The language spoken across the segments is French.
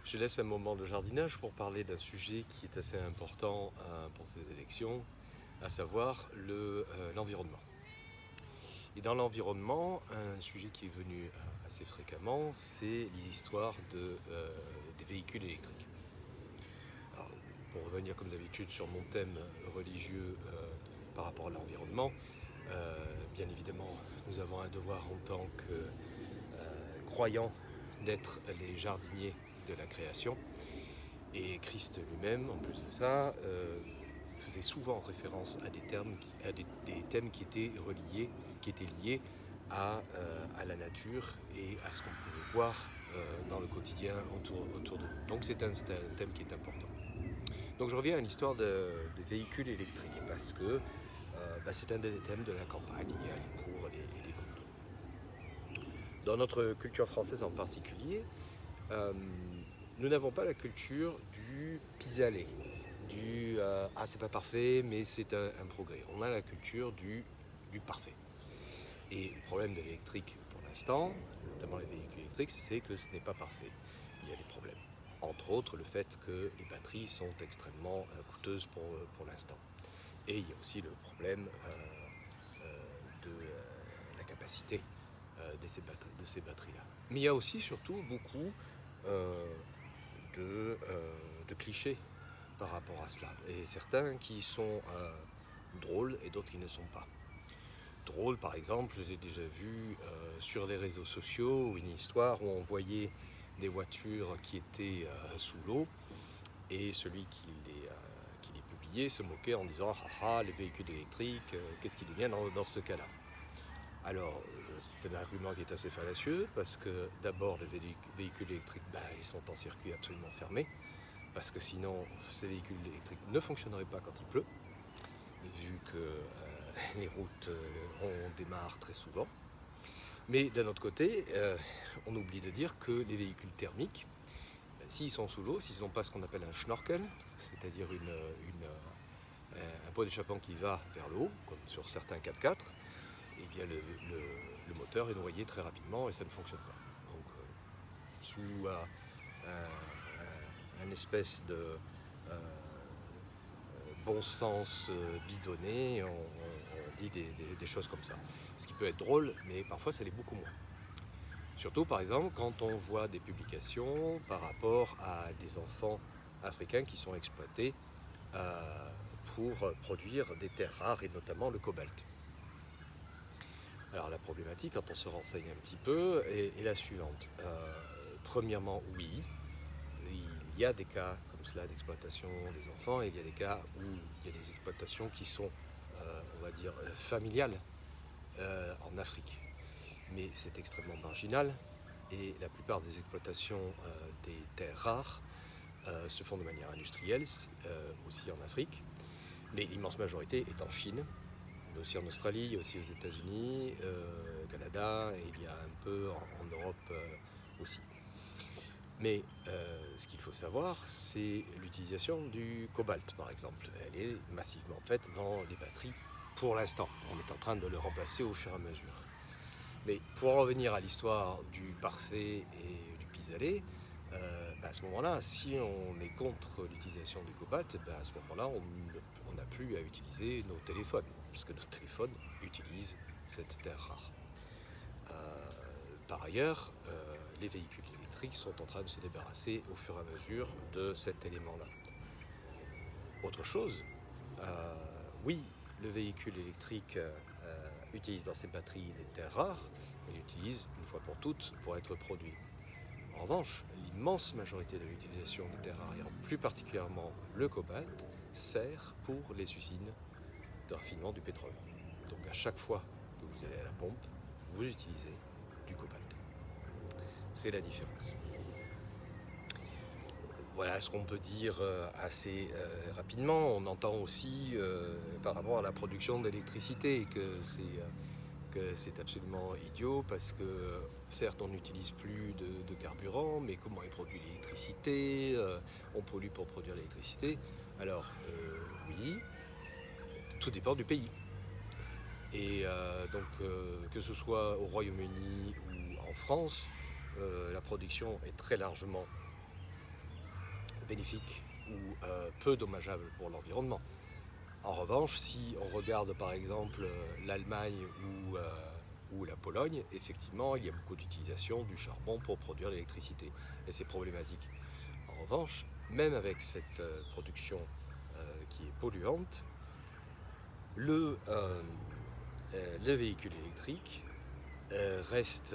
Je laisse un moment de jardinage pour parler d'un sujet qui est assez important pour ces élections, à savoir l'environnement. Et dans l'environnement, un sujet qui est venu assez fréquemment, c'est l'histoire des véhicules électriques. Alors, pour revenir comme d'habitude sur mon thème religieux par rapport à l'environnement, bien évidemment, nous avons un devoir en tant que croyants d'être les jardiniers de la création. Et Christ lui-même, en plus de ça, faisait souvent référence à des thèmes qui étaient liés à la nature et à ce qu'on pouvait voir dans le quotidien autour de nous. Donc c'est un thème qui est important. Donc je reviens à l'histoire des véhicules électriques parce que c'est un des thèmes de la campagne. Il y a les pour et les contre. Dans notre culture française en particulier, nous n'avons pas la culture du pis-aller, c'est pas parfait mais c'est un progrès. On a la culture du parfait. Et le problème de l'électrique pour l'instant, notamment les véhicules électriques, c'est que ce n'est pas parfait. Il y a des problèmes. Entre autres le fait que les batteries sont extrêmement coûteuses pour l'instant. Et il y a aussi le problème de la capacité de ces batteries-là. Mais il y a aussi surtout beaucoup de clichés par rapport à cela. Et certains qui sont drôles et d'autres qui ne sont pas. Drôles, par exemple, je les ai déjà vus sur les réseaux sociaux, une histoire où on voyait des voitures qui étaient sous l'eau et celui qui les publiait se moquait en disant « Ah, les véhicules électriques, qu'est-ce qui devient dans ce cas-là ?» Alors, c'est un argument qui est assez fallacieux parce que d'abord, les véhicules électriques, ils sont en circuit absolument fermé parce que sinon, ces véhicules électriques ne fonctionneraient pas quand il pleut, vu que les routes on démarre très souvent. Mais d'un autre côté, on oublie de dire que les véhicules thermiques, s'ils sont sous l'eau, s'ils n'ont pas ce qu'on appelle un schnorkel, c'est-à-dire un pot d'échappement qui va vers le haut, comme sur certains 4x4, eh bien le moteur est noyé très rapidement et ça ne fonctionne pas. Donc sous un espèce de bon sens bidonné, on dit des choses comme ça. Ce qui peut être drôle, mais parfois ça l'est beaucoup moins. Surtout par exemple quand on voit des publications par rapport à des enfants africains qui sont exploités pour produire des terres rares et notamment le cobalt. Alors la problématique, quand on se renseigne un petit peu, est la suivante. Premièrement, oui, il y a des cas comme cela d'exploitation des enfants, et il y a des cas où il y a des exploitations qui sont, on va dire, familiales en Afrique. Mais c'est extrêmement marginal, et la plupart des exploitations des terres rares se font de manière industrielle, aussi en Afrique, mais l'immense majorité est en Chine, mais aussi en Australie, aussi aux États-Unis, au Canada, et il y a un peu en Europe aussi. Mais ce qu'il faut savoir, c'est l'utilisation du cobalt, par exemple. Elle est massivement faite dans les batteries pour l'instant. On est en train de le remplacer au fur et à mesure. Mais pour en revenir à l'histoire du parfait et du pis-aller, à ce moment-là, si on est contre l'utilisation du cobalt, à ce moment-là, on n'a plus à utiliser nos téléphones, puisque nos téléphones utilisent cette terre rare. Par ailleurs, les véhicules électriques sont en train de se débarrasser au fur et à mesure de cet élément-là. Autre chose, oui, le véhicule électrique utilise dans ses batteries des terres rares, mais l'utilise une fois pour toutes pour être produit. En revanche, l'immense majorité de l'utilisation des terres rares, et plus particulièrement le cobalt, sert pour les usines de raffinement du pétrole. Donc à chaque fois que vous allez à la pompe, vous utilisez du cobalt. C'est la différence. Voilà ce qu'on peut dire assez rapidement. On entend aussi par rapport à la production d'électricité que c'est absolument idiot parce que certes on n'utilise plus de carburant, mais comment est produit l'électricité, on pollue pour produire l'électricité. Alors oui, tout dépend du pays. Et donc que ce soit au Royaume-Uni ou en France, la production est très largement bénéfique ou peu dommageable pour l'environnement. En revanche, si on regarde par exemple l'Allemagne ou la Pologne, effectivement, il y a beaucoup d'utilisation du charbon pour produire l'électricité. Et c'est problématique. En revanche, même avec cette production qui est polluante, le véhicule électrique reste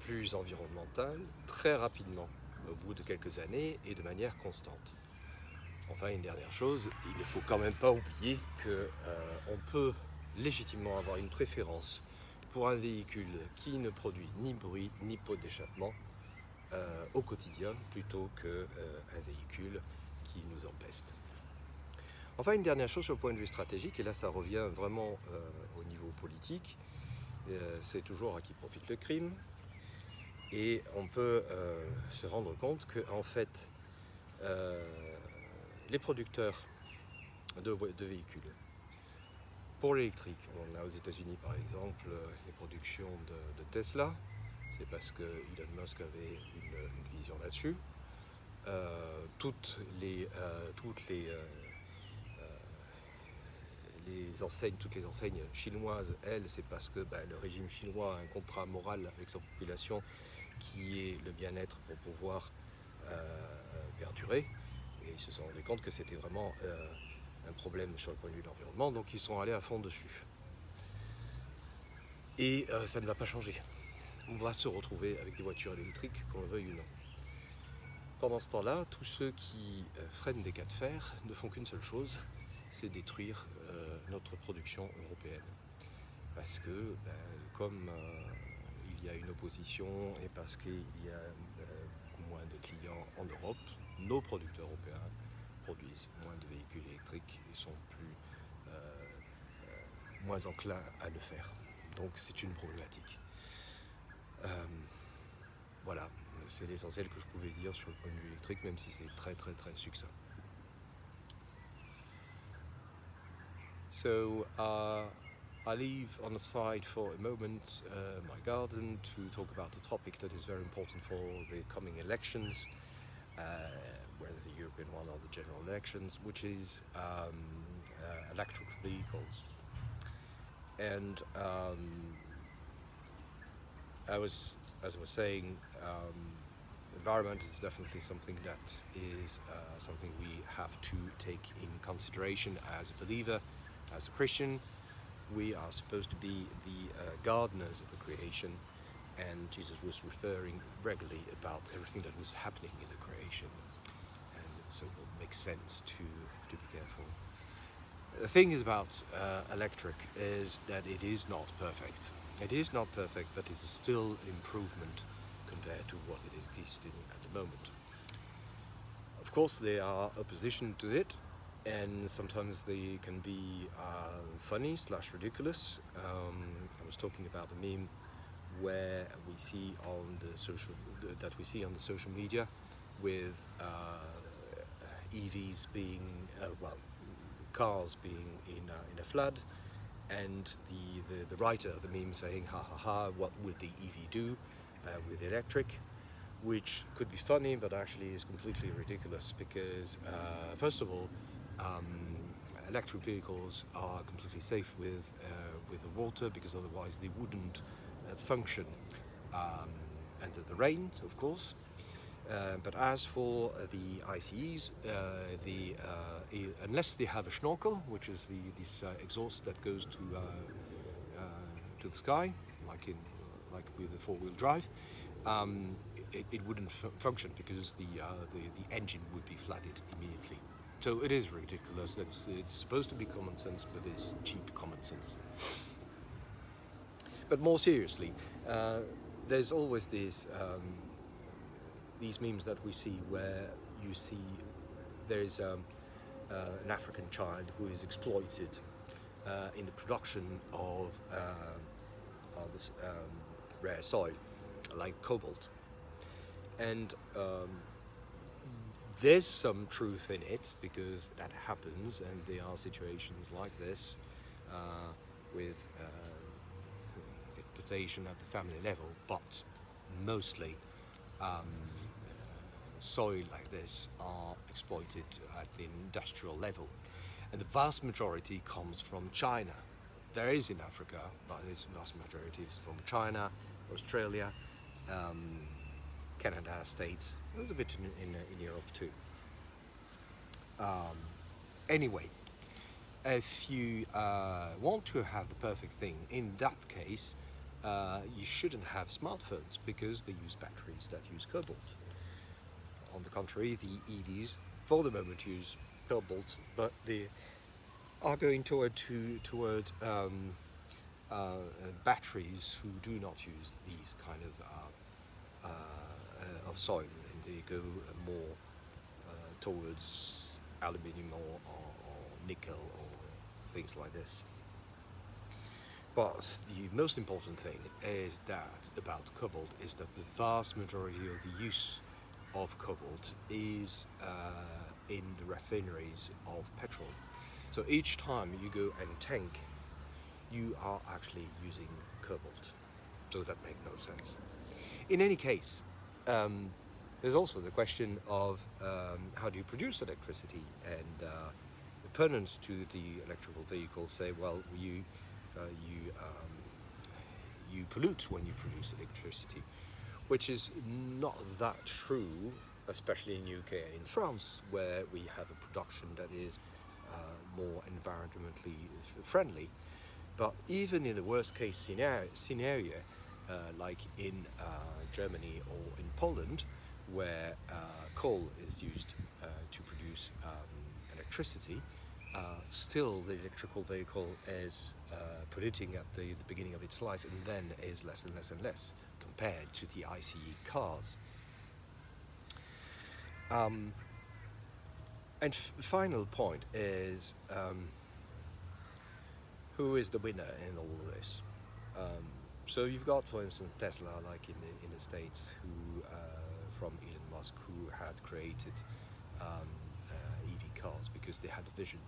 plus environnemental très rapidement, au bout de quelques années et de manière constante. Enfin, une dernière chose, il ne faut quand même pas oublier qu'on peut légitimement avoir une préférence pour un véhicule qui ne produit ni bruit ni pot d'échappement au quotidien plutôt qu'un véhicule qui nous empeste. Enfin, une dernière chose sur le point de vue stratégique, et là ça revient vraiment au niveau politique, c'est toujours à qui profite le crime, et on peut se rendre compte qu'en fait, les producteurs de véhicules, pour l'électrique, on a aux États-Unis par exemple les productions de Tesla, c'est parce que Elon Musk avait une vision là-dessus. Toutes les enseignes chinoises, elles, c'est parce que le régime chinois a un contrat moral avec sa population qui est le bien-être pour pouvoir perdurer. Et ils se sont rendus compte que c'était vraiment un problème sur le point de vue de l'environnement, donc ils sont allés à fond dessus. Et ça ne va pas changer. On va se retrouver avec des voitures électriques, qu'on le veuille ou non. Pendant ce temps-là, tous ceux qui freinent des cas de fer ne font qu'une seule chose, c'est détruire notre production européenne. Parce que, comme il y a une opposition et parce qu'il y a beaucoup moins de clients en Europe, nos producteurs européens produisent moins de véhicules électriques et sont moins enclins à le faire. Donc c'est une problématique. Voilà, c'est l'essentiel que je pouvais dire sur le point de vue électrique, même si c'est très très très succinct. So I leave on the side for a moment my garden to talk about a topic that is very important for the coming elections, whether the European one or the general elections, which is electric vehicles. And as I was saying, environment is definitely something that is something we have to take in consideration as a believer, as a Christian. We are supposed to be the gardeners of the creation, and Jesus was referring regularly about everything that was happening in the creation, and so it makes sense to be careful. The thing is about electric is that it is not perfect. It is not perfect, but it is still improvement compared to what it is existing at the moment. Of course, there are opposition to it, and sometimes they can be funny / ridiculous. I was talking about a meme where we see on the social media with EVs being cars being in a flood, and the writer of the meme saying, ha ha ha, what would the EV do with electric? Which could be funny, but actually is completely ridiculous because, first of all, electric vehicles are completely safe with the water, because otherwise they wouldn't function under the rain, of course. But as for the ICEs, unless they have a snorkel, which is this exhaust that goes to the sky, like with the four-wheel drive, it wouldn't function because the engine would be flooded immediately. So it is ridiculous. It's supposed to be common sense, but it's cheap common sense. But more seriously, there's always these memes that we see where you see there is an African child who is exploited in the production of rare soil, like cobalt. And there's some truth in it, because that happens, and there are situations like this with exploitation at the family level, but mostly soil like this are exploited at the industrial level, and the vast majority comes from China. There is in Africa, but the vast majority is from China, Australia, Canada, States, a little bit in Europe too. Anyway, if you want to have the perfect thing, in that case, you shouldn't have smartphones because they use batteries that use cobalt. On the contrary, the EVs, for the moment, use cobalt, but they are going toward batteries who do not use these kind of soil, and they go more towards aluminium or nickel or things like this. But the most important thing is that about cobalt is that the vast majority of the use of cobalt is in the refineries of petrol. So each time you go and tank, you are actually using cobalt. So that makes no sense. In any case, there's also the question of how do you produce electricity, and opponents to the electrical vehicle say, well, you pollute when you produce electricity, which is not that true, especially in UK and in France, where we have a production that is more environmentally friendly. But even in the worst case scenario, like in Germany or in Poland, where coal is used to produce electricity, still the electrical vehicle is polluting at the beginning of its life, and then is less and less and less compared to the ICE cars. And final point is, who is the winner in all of this? So you've got, for instance, Tesla, like in the States, who from Elon Musk, who had created EV cars because they had a vision.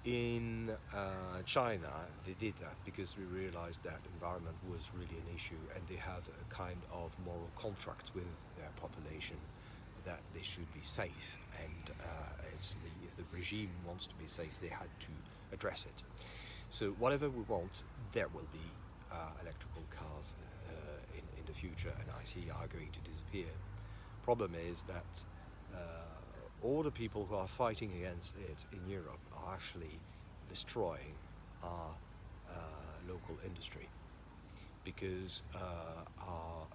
In China, they did that because we realized that environment was really an issue, and they have a kind of moral contract with their population that they should be safe, and if the regime wants to be safe, they had to address it. So whatever we want, there will be electrical cars in the future, and ICE are going to disappear. Problem is that all the people who are fighting against it in Europe are actually destroying our local industry, because our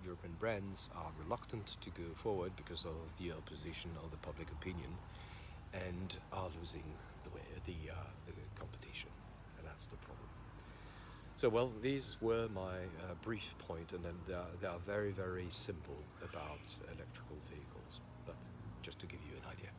European brands are reluctant to go forward because of the opposition of the public opinion, and are losing the competition, and that's the problem. So, well, these were my brief point, and then they are very, very simple about electrical vehicles, but just to give you an idea.